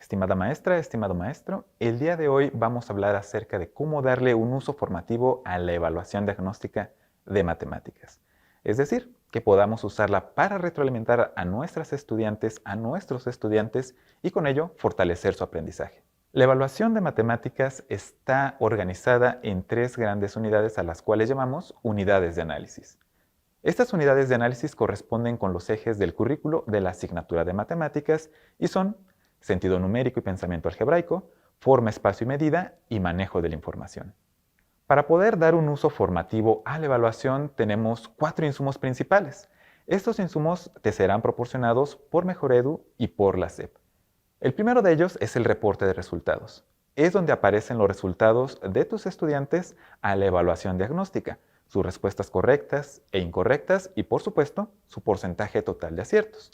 Estimada maestra, estimado maestro, el día de hoy vamos a hablar acerca de cómo darle un uso formativo a la evaluación diagnóstica de matemáticas. Es decir, que podamos usarla para retroalimentar a nuestros estudiantes y con ello fortalecer su aprendizaje. La evaluación de matemáticas está organizada en tres grandes unidades a las cuales llamamos unidades de análisis. Estas unidades de análisis corresponden con los ejes del currículo de la asignatura de matemáticas y son sentido numérico y pensamiento algebraico, forma, espacio y medida y manejo de la información. Para poder dar un uso formativo a la evaluación tenemos 4 insumos principales. Estos insumos te serán proporcionados por Mejoredu y por la SEP. El primero de ellos es el reporte de resultados. Es donde aparecen los resultados de tus estudiantes a la evaluación diagnóstica, sus respuestas correctas e incorrectas y, por supuesto, su porcentaje total de aciertos.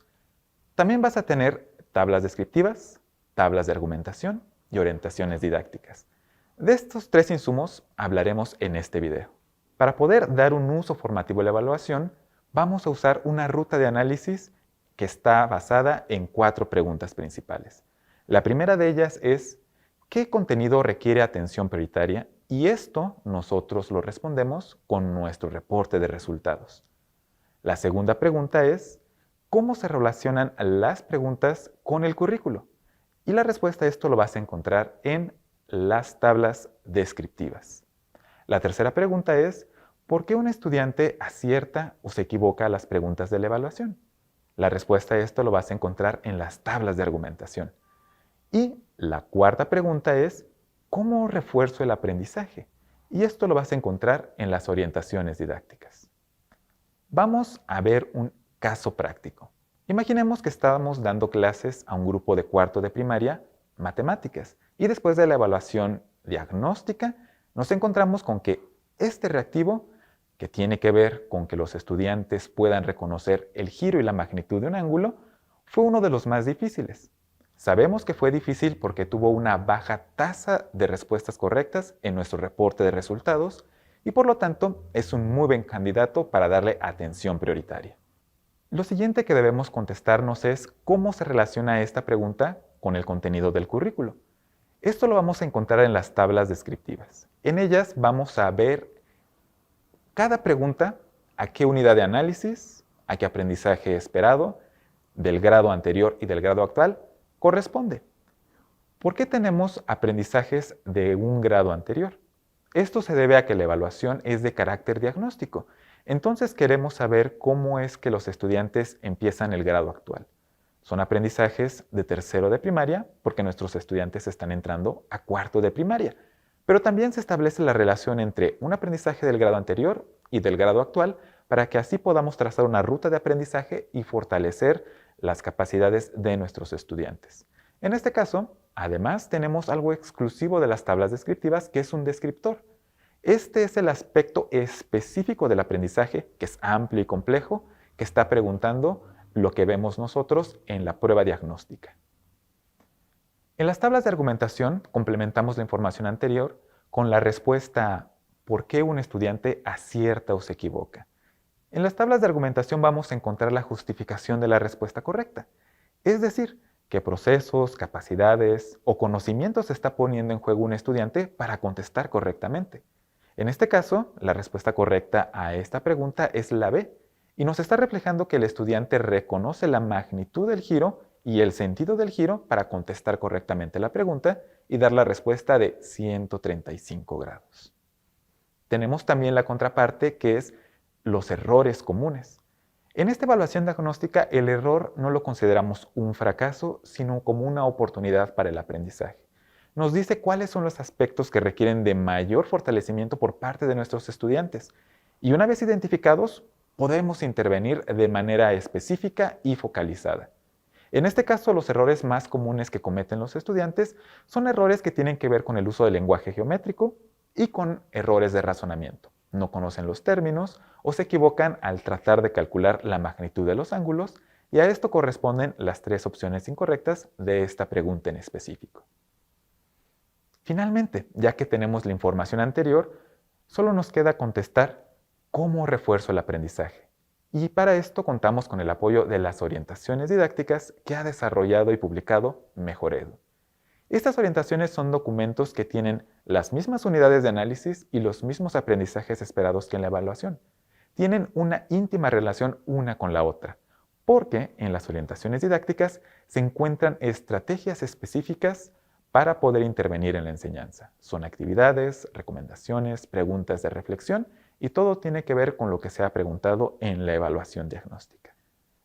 También vas a tener tablas descriptivas, tablas de argumentación y orientaciones didácticas. De estos 3 insumos hablaremos en este video. Para poder dar un uso formativo a la evaluación, vamos a usar una ruta de análisis que está basada en 4 preguntas principales. La primera de ellas es, ¿qué contenido requiere atención prioritaria? Y esto nosotros lo respondemos con nuestro reporte de resultados. La segunda pregunta es, ¿cómo se relacionan las preguntas con el currículo? Y la respuesta a esto lo vas a encontrar en las tablas descriptivas. La tercera pregunta es, ¿por qué un estudiante acierta o se equivoca a las preguntas de la evaluación? La respuesta a esto lo vas a encontrar en las tablas de argumentación. Y la cuarta pregunta es, ¿cómo refuerzo el aprendizaje? Y esto lo vas a encontrar en las orientaciones didácticas. Vamos a ver un caso práctico. Imaginemos que estábamos dando clases a un grupo de cuarto de primaria, matemáticas, y después de la evaluación diagnóstica, nos encontramos con que este reactivo, que tiene que ver con que los estudiantes puedan reconocer el giro y la magnitud de un ángulo, fue uno de los más difíciles. Sabemos que fue difícil porque tuvo una baja tasa de respuestas correctas en nuestro reporte de resultados y por lo tanto es un muy buen candidato para darle atención prioritaria. Lo siguiente que debemos contestarnos es cómo se relaciona esta pregunta con el contenido del currículo. Esto lo vamos a encontrar en las tablas descriptivas. En ellas vamos a ver cada pregunta a qué unidad de análisis, a qué aprendizaje esperado, del grado anterior y del grado actual, corresponde. ¿Por qué tenemos aprendizajes de un grado anterior? Esto se debe a que la evaluación es de carácter diagnóstico. Entonces queremos saber cómo es que los estudiantes empiezan el grado actual. Son aprendizajes de tercero de primaria porque nuestros estudiantes están entrando a cuarto de primaria. Pero también se establece la relación entre un aprendizaje del grado anterior y del grado actual para que así podamos trazar una ruta de aprendizaje y fortalecer las capacidades de nuestros estudiantes. En este caso, además, tenemos algo exclusivo de las tablas descriptivas que es un descriptor. Este es el aspecto específico del aprendizaje, que es amplio y complejo, que está preguntando lo que vemos nosotros en la prueba diagnóstica. En las tablas de argumentación complementamos la información anterior con la respuesta a ¿por qué un estudiante acierta o se equivoca? En las tablas de argumentación vamos a encontrar la justificación de la respuesta correcta, es decir, qué procesos, capacidades o conocimientos está poniendo en juego un estudiante para contestar correctamente. En este caso, la respuesta correcta a esta pregunta es la B, y nos está reflejando que el estudiante reconoce la magnitud del giro y el sentido del giro para contestar correctamente la pregunta y dar la respuesta de 135 grados. Tenemos también la contraparte que es los errores comunes. En esta evaluación diagnóstica, el error no lo consideramos un fracaso, sino como una oportunidad para el aprendizaje. Nos dice cuáles son los aspectos que requieren de mayor fortalecimiento por parte de nuestros estudiantes. Y una vez identificados, podemos intervenir de manera específica y focalizada. En este caso, los errores más comunes que cometen los estudiantes son errores que tienen que ver con el uso del lenguaje geométrico y con errores de razonamiento. No conocen los términos o se equivocan al tratar de calcular la magnitud de los ángulos y a esto corresponden las 3 opciones incorrectas de esta pregunta en específico. Finalmente, ya que tenemos la información anterior, solo nos queda contestar cómo refuerzo el aprendizaje. Y para esto contamos con el apoyo de las orientaciones didácticas que ha desarrollado y publicado Mejoredu. Estas orientaciones son documentos que tienen las mismas unidades de análisis y los mismos aprendizajes esperados que en la evaluación. Tienen una íntima relación una con la otra, porque en las orientaciones didácticas se encuentran estrategias específicas para poder intervenir en la enseñanza. Son actividades, recomendaciones, preguntas de reflexión y todo tiene que ver con lo que se ha preguntado en la evaluación diagnóstica.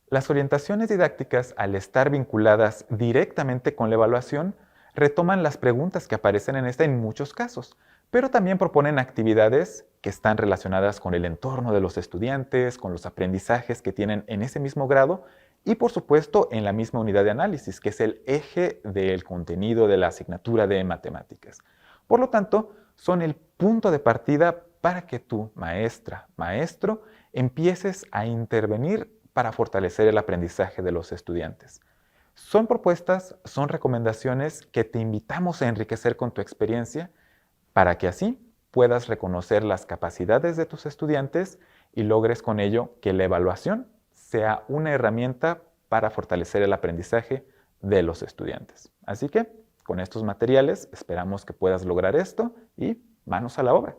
Las orientaciones didácticas, al estar vinculadas directamente con la evaluación, retoman las preguntas que aparecen en esta en muchos casos, pero también proponen actividades que están relacionadas con el entorno de los estudiantes, con los aprendizajes que tienen en ese mismo grado y por supuesto en la misma unidad de análisis, que es el eje del contenido de la asignatura de matemáticas. Por lo tanto, son el punto de partida para que tú, maestra, maestro, empieces a intervenir para fortalecer el aprendizaje de los estudiantes. Son propuestas, son recomendaciones que te invitamos a enriquecer con tu experiencia para que así puedas reconocer las capacidades de tus estudiantes y logres con ello que la evaluación sea una herramienta para fortalecer el aprendizaje de los estudiantes. Así que con estos materiales esperamos que puedas lograr esto y manos a la obra.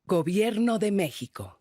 Gobierno de México.